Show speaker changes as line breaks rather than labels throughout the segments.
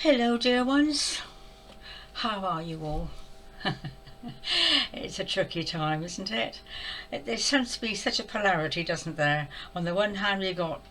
Hello, dear ones. How are you all? It's a tricky time, isn't it? There seems to be such a polarity, doesn't there? On the one hand, we got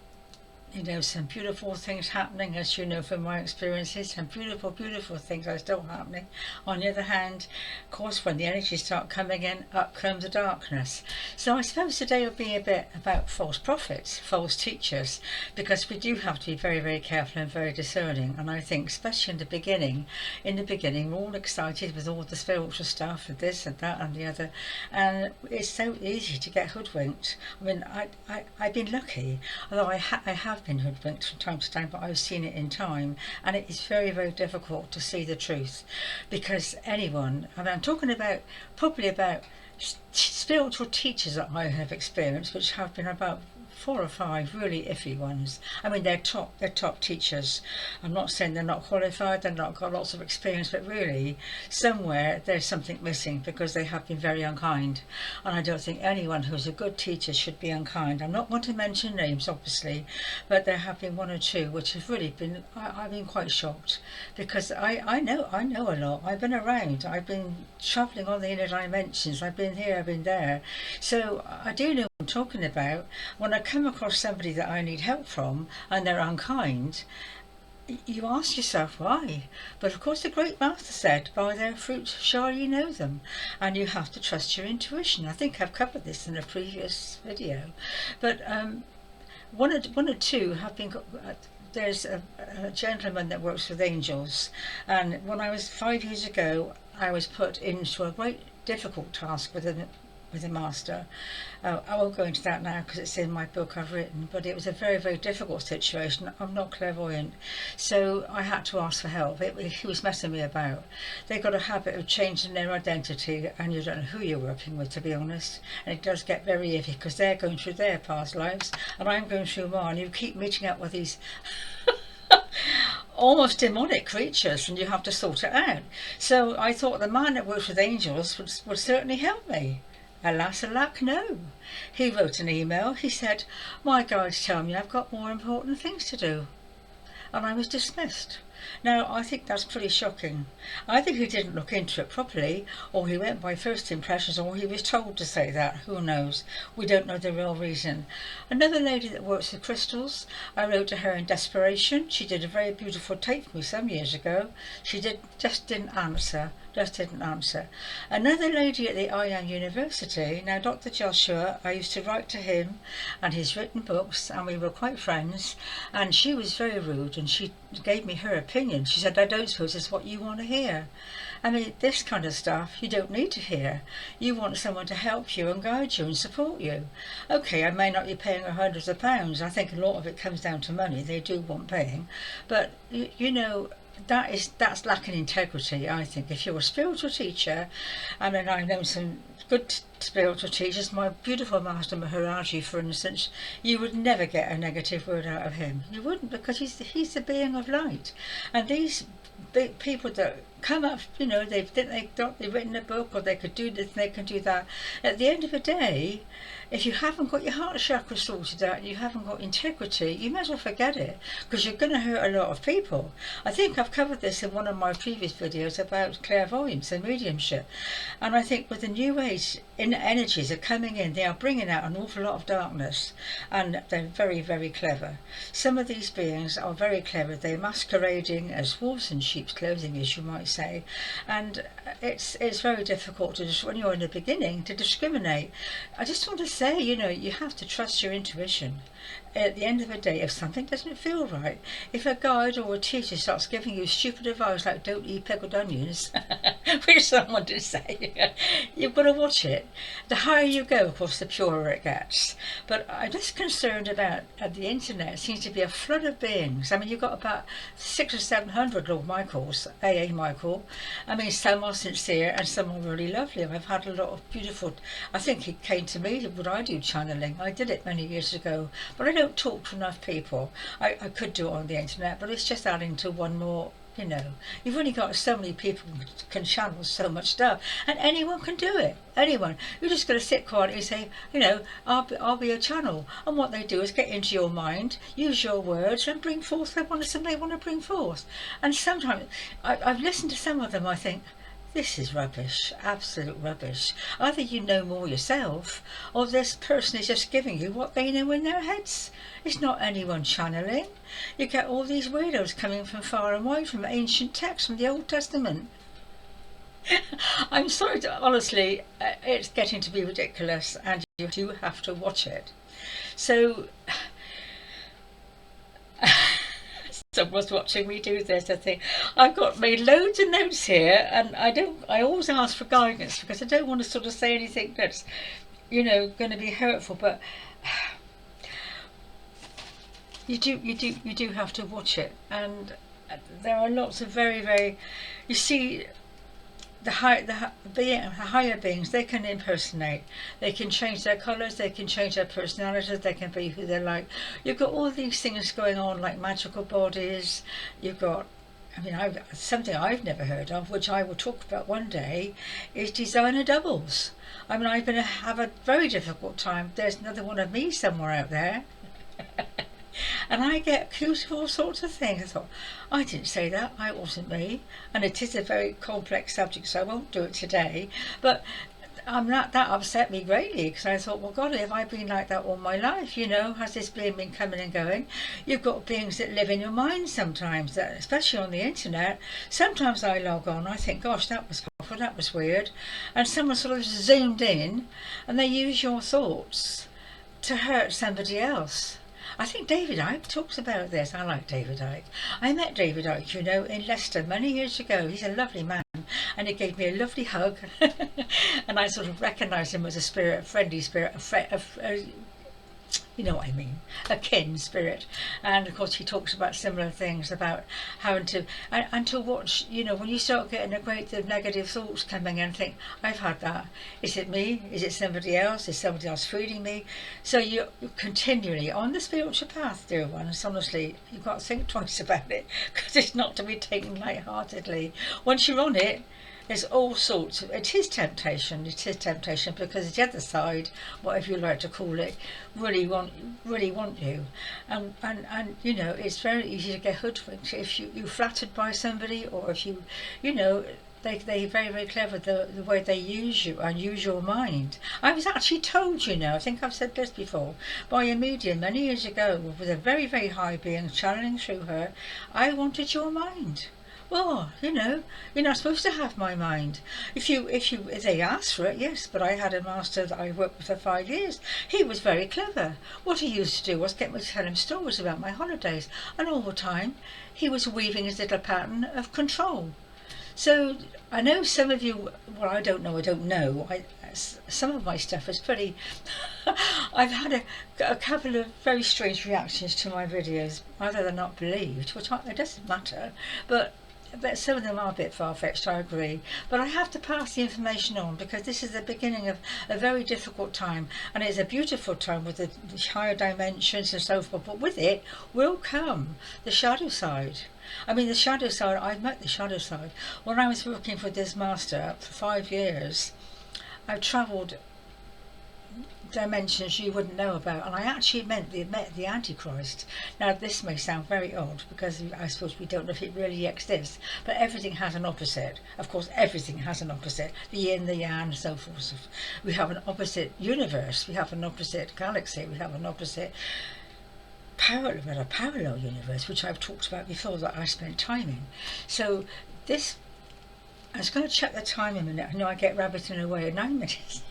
some beautiful things happening, as you know from my experiences, and beautiful, beautiful things are still happening. On the other hand, of course, when the energies start coming in, up comes the darkness. So I suppose today will be a bit about false prophets, false teachers, because we do have to be very, very careful and very discerning. And I think, especially in the beginning, we're all excited with all the spiritual stuff and this and that and the other, and it's so easy to get hoodwinked. I mean, I've been lucky, although I have been hoodwinked from time to time, but I've seen it in time, and it is very, very difficult to see the truth, because anyone, and I'm talking about probably about spiritual teachers that I have experienced, which have been about 4 or 5 really iffy ones. I mean, they're top teachers. I'm not saying they're not qualified, they've not got lots of experience, but really somewhere there's something missing, because they have been very unkind. And I don't think anyone who's a good teacher should be unkind. I'm not going to mention names, obviously, but there have been 1 or 2 which have really been, I've been quite shocked, because I know a lot. I've been around, I've been travelling on the inner dimensions, I've been here, I've been there. So I do know what I'm talking about. When I come across somebody that I need help from and they're unkind, you ask yourself why. But of course the great master said, by their fruits shall you know them, and you have to trust your intuition. I think I've covered this in a previous video, but 1 or 2 have been there's a gentleman that works with angels, and when I was 5 years ago, I was put into a great difficult task with a master. I won't go into that now because it's in my book I've written, but it was a very, very difficult situation. I'm not clairvoyant, so I had to ask for help. He was messing me about. They got a habit of changing their identity, and you don't know who you're working with, to be honest, and it does get very iffy, because they're going through their past lives and I'm going through mine. You keep meeting up with these almost demonic creatures, and you have to sort it out. So I thought the man that works with angels would certainly help me. Alas, alack, no. He wrote an email. He said, my guides tell me I've got more important things to do. And I was dismissed. Now, I think that's pretty shocking. I think he didn't look into it properly, or he went by first impressions, or he was told to say that. Who knows? We don't know the real reason. Another lady that works with crystals, I wrote to her in desperation. She did a very beautiful tape for me some years ago. She just didn't answer. Another lady at the I Am University, now Dr. Joshua, I used to write to him and he's written books, and we were quite friends, and she was very rude, and she gave me her opinion. She said, I don't suppose it's what you want to hear. I mean, this kind of stuff you don't need to hear. You want someone to help you and guide you and support you. Okay, I may not be paying her hundreds of pounds. I think a lot of it comes down to money. They do want paying, but you know, that's lacking integrity. I think if you're a spiritual teacher, I mean, I've known some good spiritual teachers, my beautiful master Maharaji, for instance, you would never get a negative word out of him. You wouldn't, because he's the being of light. And these big people that come up, they think they've written a book, or they could do this and they can do that. At the end of the day, if you haven't got your heart chakra sorted out and you haven't got integrity, you might as well forget it, because you're going to hurt a lot of people. I think I've covered this in one of my previous videos about clairvoyance and mediumship, and I think with the new age energies are coming in, they are bringing out an awful lot of darkness, and they're very, very clever. Some of these beings are very clever. They're masquerading as wolves in sheep's clothing, as you might say, and it's very difficult to just, when you're in the beginning, to discriminate. I just want to say, you have to trust your intuition. At the end of the day, if something doesn't feel right, if a guide or a teacher starts giving you stupid advice like don't eat pickled onions, which someone did say, you've got to watch it. The higher you go, of course, the purer it gets. But I'm just concerned about at the internet seems to be a flood of beings. I mean, you've got about 600 or 700 Lord Michaels, AA Michael. I mean, some are sincere and some are really lovely. I've had a lot of beautiful, I think he came to me, would I do channeling? I did it many years ago, but I don't talk to enough people. I could do it on the internet, but it's just adding to one more You know, you've only got so many people who can channel so much stuff, and anyone can do it. Anyone. You're just going to sit quietly and say, you know, I'll be a channel. And what they do is get into your mind, use your words, and bring forth something they want to bring forth. And sometimes I've listened to some of them. I think, this is rubbish, absolute rubbish. Either you know more yourself, or this person is just giving you what they know in their heads. It's not anyone channeling. You get all these weirdos coming from far and wide, from ancient texts, from the Old Testament. I'm sorry, honestly, it's getting to be ridiculous, and you do have to watch it. So, someone's watching me do this. I think I've got made loads of notes here, and I always ask for guidance because I don't want to sort of say anything that's, you know, going to be hurtful. But you do have to watch it, and there are lots of very, you see. The higher beings, they can impersonate, they can change their colours, they can change their personalities, they can be who they're like. You've got all these things going on, like magical bodies. You've got, I mean, something I've never heard of, which I will talk about one day, is designer doubles. I mean, have a very difficult time. There's another one of me somewhere out there. And I get accused of all sorts of things. I thought, I didn't say that, I wasn't me. And it is a very complex subject, so I won't do it today. But that upset me greatly, because I thought, well, God, have I been like that all my life? You know, has this being been coming and going? You've got beings that live in your mind sometimes, that, especially on the internet. Sometimes I log on, I think, gosh, that was awful, that was weird. And someone sort of zoomed in, and they use your thoughts to hurt somebody else. I think David Icke talks about this. I like David Icke. I met David Icke, you know, in Leicester many years ago. He's a lovely man, and he gave me a lovely hug. And I sort of recognised him as a spirit, a friendly spirit, you know what I mean, a kin spirit. And of course he talks about similar things, about how to watch, you know, when you start getting a great deal of negative thoughts coming in, and think, I've had that. Is it me? Is it somebody else? Is somebody else feeding me? So you're continually on the spiritual path, dear ones. Honestly, you've got to think twice about it, because it's not to be taken lightheartedly. Once you're on it, there's all sorts of, it is temptation, because the other side, whatever you like to call it, really want you. And you know, it's very easy to get hoodwinked if you're flattered by somebody, or if you know, they're very clever, the way they use you and use your mind. I was actually told, you know, I think I've said this before, by a medium many years ago, with a very high being channeling through her, I wanted your mind. Well, you know, you're not supposed to have my mind. If they asked for it, yes, but I had a master that I worked with for 5 years. He was very clever. What he used to do was get me to tell him stories about my holidays, and all the time he was weaving his little pattern of control. So I know some of you, well, I don't know. Some of my stuff is pretty. I've had a couple of very strange reactions to my videos. Either they're not believed, which it doesn't matter, but some of them are a bit far-fetched, I agree. But I have to pass the information on, because this is the beginning of a very difficult time, and it's a beautiful time with the higher dimensions and so forth. But with it will come the shadow side. I mean, the shadow side, I've met the shadow side. When I was working for this master for 5 years, I've travelled dimensions you wouldn't know about, and I actually met the Antichrist. Now this may sound very odd, because I suppose we don't know if it really exists, but everything has an opposite. Of course, everything has an opposite, the yin, the yang, and so forth. We have an opposite universe, we have an opposite galaxy, we have an opposite parallel universe, which I've talked about before, that I spent time in. So this, I was going to check the time a minute. I know I get rabbiting away at 9 minutes.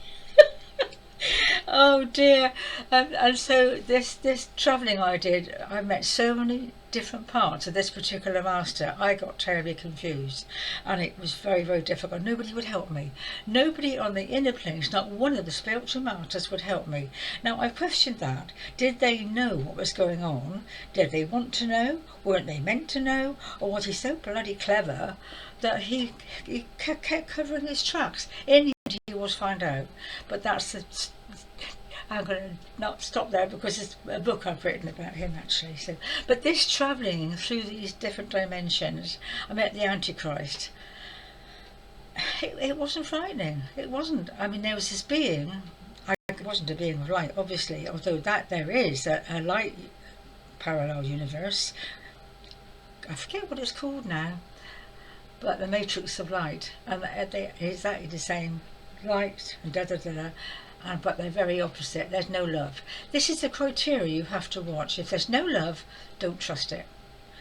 Oh dear. And so this travelling I did, I met so many different parts of this particular master. I got terribly confused, and it was very difficult. Nobody would help me. Nobody on the inner planes, not one of the spiritual masters, would help me. Now I've questioned that. Did they know what was going on? Did they want to know? Weren't they meant to know? Or was he so bloody clever that he kept covering his tracks? In the end he was found out. But that's I'm going to not stop there because it's a book I've written about him actually. So, but this travelling through these different dimensions, I met the Antichrist. It wasn't frightening. It wasn't. I mean, there was this being. It wasn't a being of light, obviously, although that there is a light parallel universe. I forget what it's called now, but the matrix of light, and they're exactly the same light and da da da da. But they're very opposite. There's no love. This is the criteria you have to watch. If there's no love, don't trust it.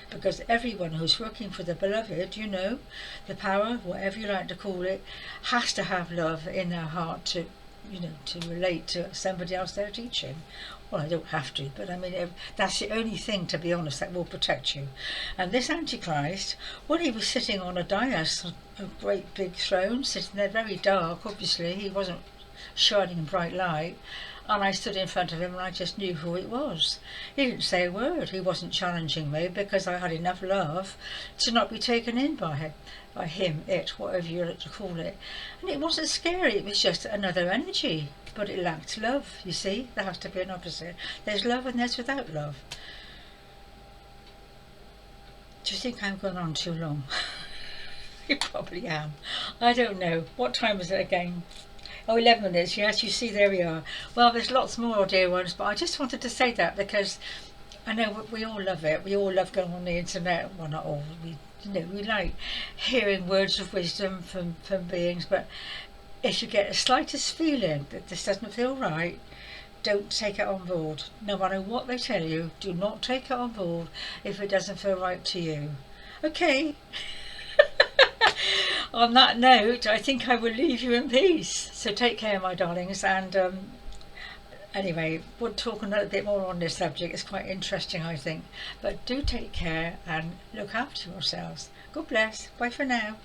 Because everyone who's working for the beloved, you know, the power, whatever you like to call it, has to have love in their heart to, you know, to relate to somebody else they're teaching. Well, I don't have to, but I mean, that's the only thing, to be honest, that will protect you. And this Antichrist, well, he was sitting on a dais, a great big throne, sitting there very dark, obviously. He wasn't shining in bright light. And I stood in front of him and I just knew who it was. He didn't say a word. He wasn't challenging me because I had enough love to not be taken in by him, it, whatever you like to call it. And it wasn't scary, it was just another energy. But it lacked love, you see. There has to be an opposite. There's love and there's without love. Do you think I'm going on too long? You probably am. I don't know. What time is it again? Oh, 11 minutes, yes, you see, there we are. Well, there's lots more, dear ones, but I just wanted to say that because I know we all love it. We all love going on the internet. Well, not all. We like hearing words of wisdom from beings, but if you get the slightest feeling that this doesn't feel right, don't take it on board. No matter what they tell you, do not take it on board if it doesn't feel right to you. Okay? On that note, I think I will leave you in peace. So take care, my darlings, and anyway, we'll talk a little bit more on this subject. It's quite interesting, I think. But do take care and look after yourselves. God bless. Bye for now.